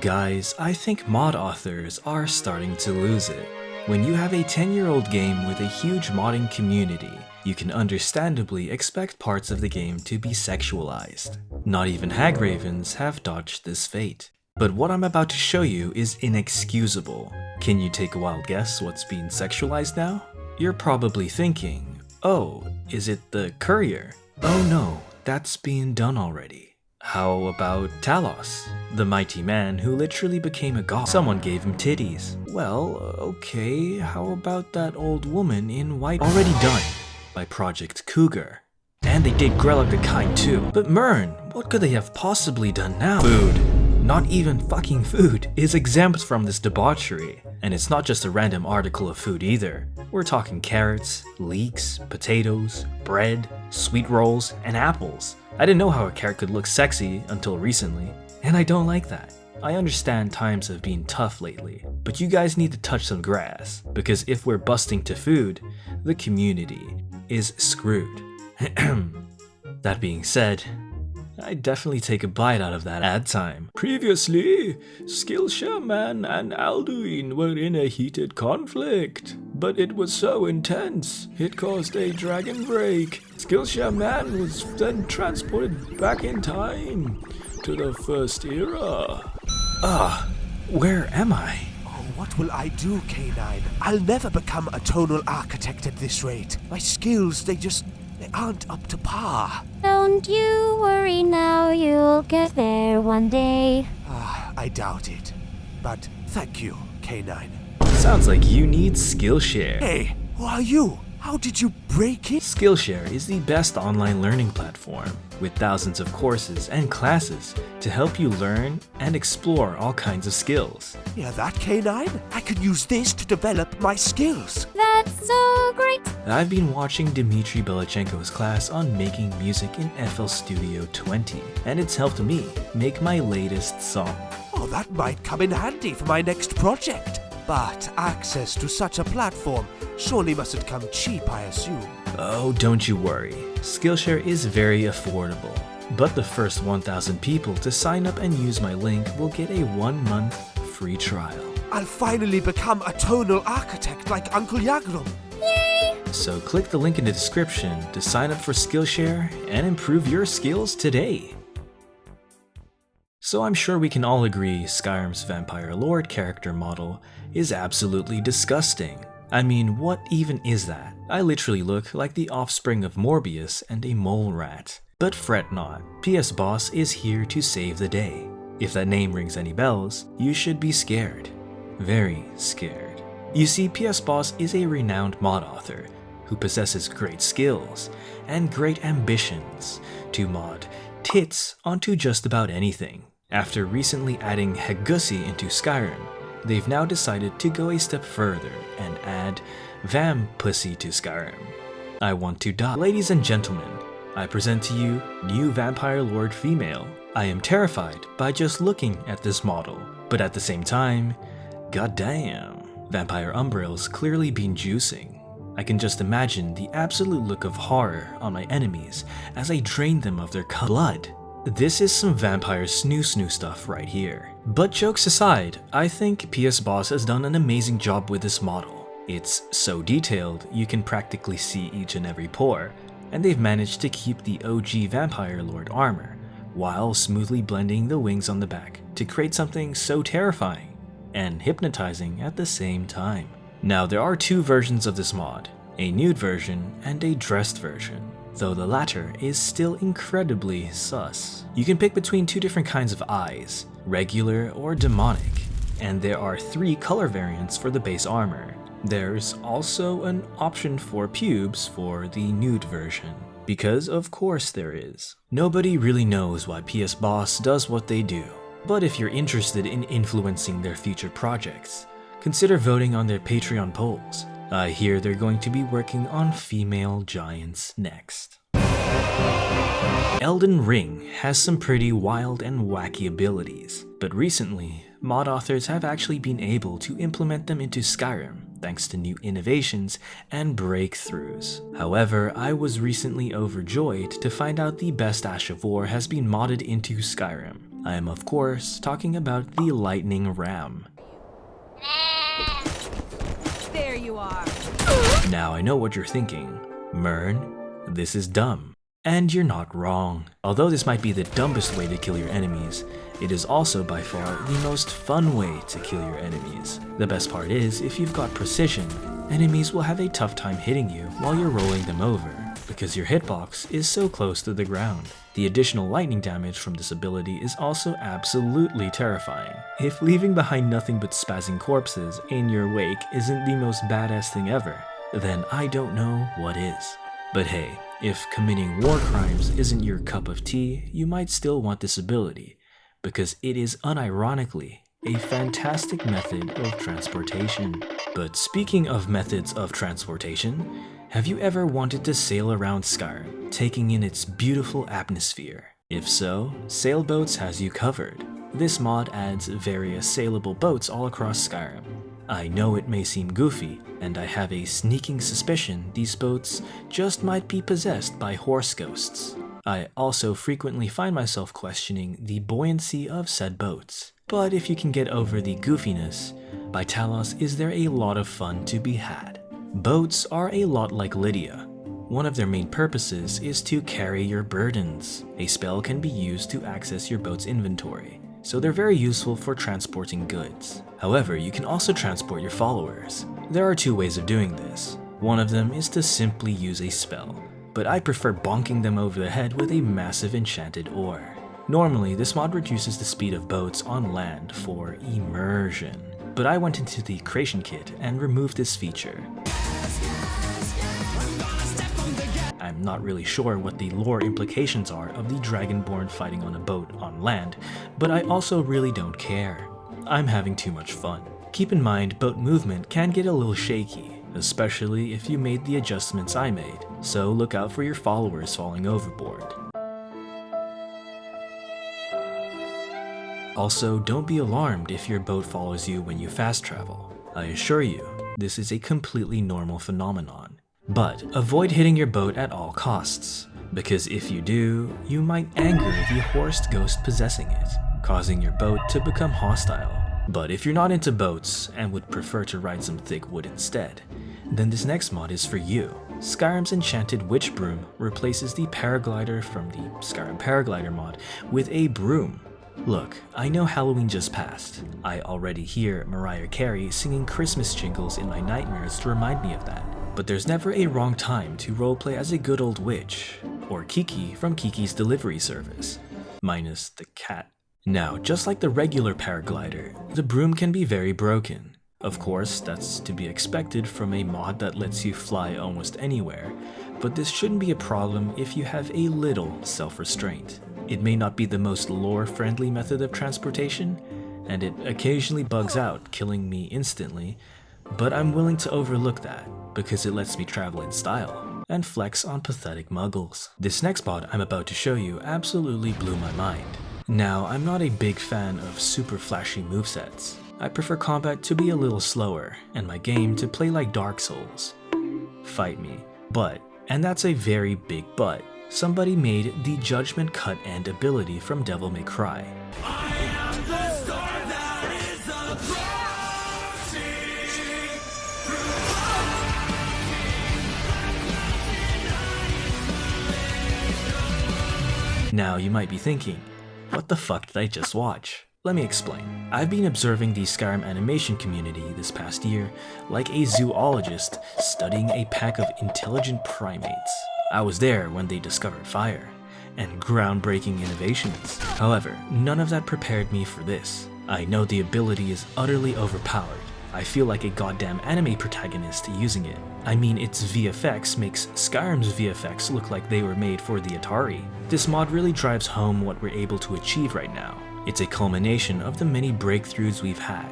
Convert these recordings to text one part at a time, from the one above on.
Guys, I think mod authors are starting to lose it. When you have a 10-year-old game with a huge modding community, you can understandably expect parts of the game to be sexualized. Not even hag ravens have dodged this fate. But what I'm about to show you is inexcusable. Can you take a wild guess what's being sexualized now? You're probably thinking, oh, is it the courier? Oh no, that's being done already. How about Talos, the mighty man who literally became a god? Someone gave him titties. Well, okay, how about that old woman in white? Already done by Project Cougar. And they did Grellag the Kind too. But Mern, what could they have possibly done now? Food. Not even fucking food is exempt from this debauchery. And it's not just a random article of food either. We're talking carrots, leeks, potatoes, bread, sweet rolls, and apples. I didn't know how a carrot could look sexy until recently, and I don't like that. I understand times have been tough lately, but you guys need to touch some grass, because if we're busting to food, the community is screwed. That being said, I'd definitely take a bite out of that ad time. Previously, Skillshare Man and Alduin were in a heated conflict, but it was so intense, it caused a dragon break. Skillshare Man was then transported back in time to the first era. Where am I? Oh, what will I do, K9? I'll never become a tonal architect at this rate. My skills, they aren't up to par. Don't you worry now, you'll get there one day. I doubt it. But thank you, K9. Sounds like you need Skillshare. Hey, who are you? How did you break it? Skillshare is the best online learning platform, with thousands of courses and classes to help you learn and explore all kinds of skills. Yeah, that, K9? I could use this to develop my skills. That's so great. I've been watching Dmitry Belachenko's class on making music in FL Studio 20, and it's helped me make my latest song. Oh, that might come in handy for my next project. But access to such a platform surely mustn't come cheap, I assume. Oh, don't you worry. Skillshare is very affordable. But the first 1,000 people to sign up and use my link will get a 1-month free trial. I'll finally become a tonal architect like Uncle Yagrum. Yay! So click the link in the description to sign up for Skillshare and improve your skills today. So I'm sure we can all agree Skyrim's Vampire Lord character model is absolutely disgusting. I mean, what even is that? I literally look like the offspring of Morbius and a mole rat. But fret not, PS Boss is here to save the day. If that name rings any bells, you should be scared. Very scared. You see, PS Boss is a renowned mod author who possesses great skills and great ambitions to mod tits onto just about anything. After recently adding Hegusi into Skyrim, they've now decided to go a step further and add Vampussy to Skyrim. I want to die. Ladies and gentlemen, I present to you new Vampire Lord female. I am terrified by just looking at this model, but at the same time, goddamn. Vampire Umbrel's clearly been juicing. I can just imagine the absolute look of horror on my enemies as I drain them of their blood. This is some vampire snoo stuff right here. But jokes aside, I think PS Boss has done an amazing job with this model. It's so detailed, you can practically see each and every pore, and they've managed to keep the OG Vampire Lord armor, while smoothly blending the wings on the back to create something so terrifying and hypnotizing at the same time. Now there are two versions of this mod, a nude version and a dressed version, though the latter is still incredibly sus. You can pick between two different kinds of eyes, regular or demonic, and there are 3 color variants for the base armor. There's also an option for pubes for the nude version, because of course there is. Nobody really knows why PS Boss does what they do, but if you're interested in influencing their future projects, consider voting on their Patreon polls. I hear they're going to be working on female giants next. Elden Ring has some pretty wild and wacky abilities, but recently, mod authors have actually been able to implement them into Skyrim thanks to new innovations and breakthroughs. However, I was recently overjoyed to find out the best Ash of War has been modded into Skyrim. I am of course talking about the lightning ram. There you are. Now I know what you're thinking. Mern, this is dumb. And you're not wrong. Although this might be the dumbest way to kill your enemies, it is also by far the most fun way to kill your enemies. The best part is, if you've got precision, enemies will have a tough time hitting you while you're rolling them over, because your hitbox is so close to the ground. The additional lightning damage from this ability is also absolutely terrifying. If leaving behind nothing but spazzing corpses in your wake isn't the most badass thing ever, then I don't know what is. But hey, if committing war crimes isn't your cup of tea, you might still want this ability, because it is unironically a fantastic method of transportation. But speaking of methods of transportation, have you ever wanted to sail around Skyrim, taking in its beautiful atmosphere? If so, Sailboats has you covered. This mod adds various sailable boats all across Skyrim. I know it may seem goofy, and I have a sneaking suspicion these boats just might be possessed by horse ghosts. I also frequently find myself questioning the buoyancy of said boats. But if you can get over the goofiness, by Talos is there a lot of fun to be had. Boats are a lot like Lydia. One of their main purposes is to carry your burdens. A spell can be used to access your boat's inventory, so they're very useful for transporting goods. However, you can also transport your followers. There are two ways of doing this. One of them is to simply use a spell, but I prefer bonking them over the head with a massive enchanted ore. Normally, this mod reduces the speed of boats on land for immersion, but I went into the creation kit and removed this feature. I'm not really sure what the lore implications are of the Dragonborn fighting on a boat on land, but I also really don't care. I'm having too much fun. Keep in mind, boat movement can get a little shaky, especially if you made the adjustments I made, so look out for your followers falling overboard. Also, don't be alarmed if your boat follows you when you fast travel. I assure you, this is a completely normal phenomenon. But avoid hitting your boat at all costs, because if you do, you might anger the horsed ghost possessing it, causing your boat to become hostile. But if you're not into boats and would prefer to ride some thick wood instead, then this next mod is for you. Skyrim's Enchanted Witch Broom replaces the paraglider from the Skyrim Paraglider mod with a broom. Look, I know Halloween just passed. I already hear Mariah Carey singing Christmas jingles in my nightmares to remind me of that. But there's never a wrong time to roleplay as a good old witch, or Kiki from Kiki's Delivery Service, minus the cat. Now, just like the regular paraglider, the broom can be very broken. Of course, that's to be expected from a mod that lets you fly almost anywhere, but this shouldn't be a problem if you have a little self-restraint. It may not be the most lore-friendly method of transportation, and it occasionally bugs out, killing me instantly, but I'm willing to overlook that, because it lets me travel in style, and flex on pathetic muggles. This next mod I'm about to show you absolutely blew my mind. Now, I'm not a big fan of super flashy movesets. I prefer combat to be a little slower, and my game to play like Dark Souls. Fight me. But, and that's a very big but, somebody made the Judgement Cut end ability from Devil May Cry. Now you might be thinking, what the fuck did I just watch? Let me explain. I've been observing the Skyrim animation community this past year like a zoologist studying a pack of intelligent primates. I was there when they discovered fire and groundbreaking innovations. However, none of that prepared me for this. I know the ability is utterly overpowered. I feel like a goddamn anime protagonist using it. I mean, its VFX makes Skyrim's VFX look like they were made for the Atari. This mod really drives home what we're able to achieve right now. It's a culmination of the many breakthroughs we've had,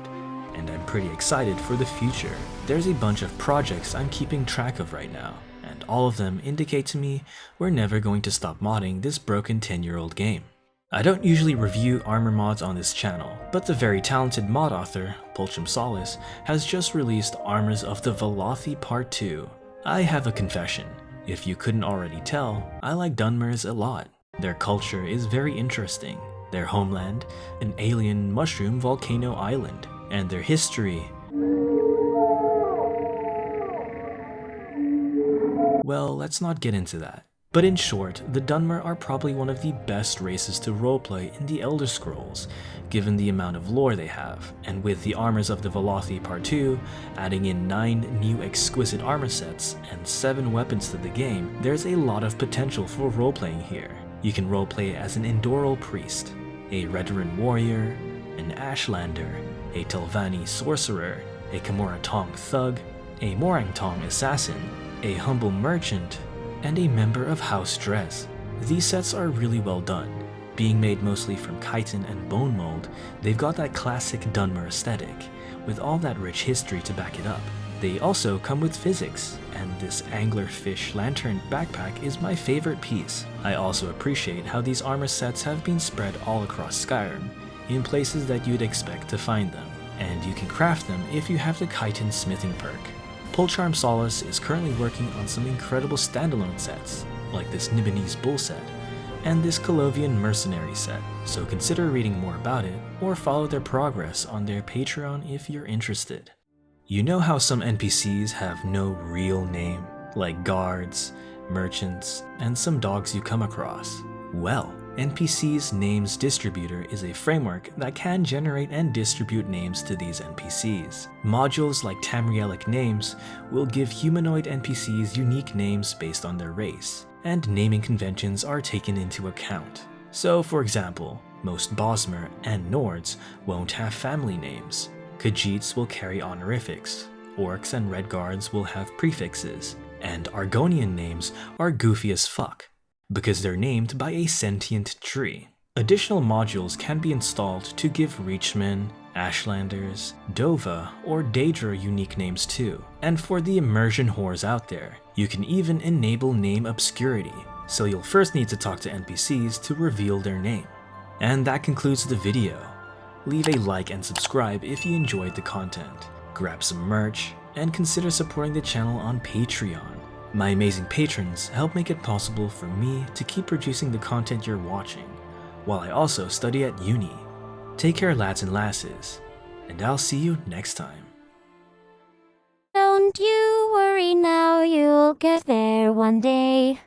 and I'm pretty excited for the future. There's a bunch of projects I'm keeping track of right now, and all of them indicate to me we're never going to stop modding this broken 10-year-old game. I don't usually review armor mods on this channel, but the very talented mod author, Pulcham Solace, has just released Armors of the Velothi Pt.II. I have a confession. If you couldn't already tell, I like Dunmers a lot. Their culture is very interesting. their homeland, an alien mushroom volcano island, and their history. Well, let's not get into that. But in short, the Dunmer are probably one of the best races to roleplay in the Elder Scrolls, given the amount of lore they have, and with the armors of the Velothi Pt.II adding in 9 new exquisite armor sets and 7 weapons to the game, there's a lot of potential for roleplaying here. You can roleplay as an Endoral Priest, a Redoran Warrior, an Ashlander, a Telvanni Sorcerer, a Kamoratong Thug, a Morangtong Assassin, a Humble Merchant, and a member of House Dress. These sets are really well done. Being made mostly from chitin and bone mold, they've got that classic Dunmer aesthetic, with all that rich history to back it up. They also come with physics, and this anglerfish lantern backpack is my favorite piece. I also appreciate how these armor sets have been spread all across Skyrim, in places that you'd expect to find them, and you can craft them if you have the chitin smithing perk. Pullcharm Solace is currently working on some incredible standalone sets, like this Nibonese Bull set, and this Colovian Mercenary set, so consider reading more about it, or follow their progress on their Patreon if you're interested. You know how some NPCs have no real name, like guards, merchants, and some dogs you come across? Well, NPCs Names Distributor is a framework that can generate and distribute names to these NPCs. Modules like Tamrielic Names will give humanoid NPCs unique names based on their race, and naming conventions are taken into account. So for example, most Bosmer and Nords won't have family names. Khajiits will carry honorifics, Orcs and Redguards will have prefixes, and Argonian names are goofy as fuck, because they're named by a sentient tree. Additional modules can be installed to give Reachmen, Ashlanders, Dova, or Daedra unique names too. And for the immersion whores out there, you can even enable name obscurity, so you'll first need to talk to NPCs to reveal their name. And that concludes the video. Leave a like and subscribe if you enjoyed the content. Grab some merch, and consider supporting the channel on Patreon. My amazing patrons help make it possible for me to keep producing the content you're watching, while I also study at uni. Take care, lads and lasses, and I'll see you next time. Don't you worry now, you'll get there one day.